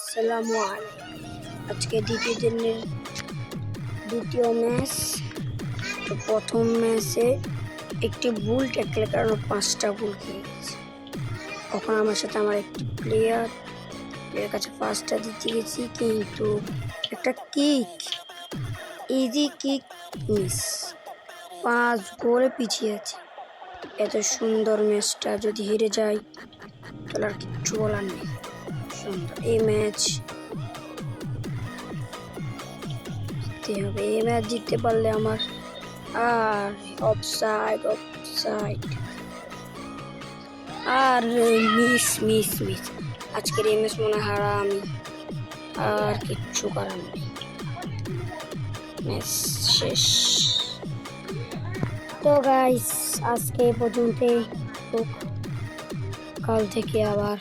আসসালামু আলাইকুম। আজকে দ্বিতীয় দিনের দ্বিতীয় ম্যাচ। তো প্রথম ম্যাচে একটি ভুল ট্যাকলের কারণে 5টা গোল খেয়ে গেছে। তখন আমার সাথে আমার একটি প্লেয়ার কাছে 5টা দিতে গেছি, কিন্তু একটা ইজি কিক মিস, 5 গোলে পিছিয়ে আছে। এত সুন্দর ম্যাচটা যদি হেরে যায় তাহলে আর কিচ্ছু বলার নেই। সুন্দর এই ম্যাচ জিততে হবে। এই ম্যাচ জিততে পারলে আমার আর অফসাইড আর মিস আজকের এই ম্যাচ মনে হারা আমি, আর কিচ্ছু করার নেই। ম্যাচ শেষ। তো গাইস, আজকে পর্যন্তই, কাল থেকে আবার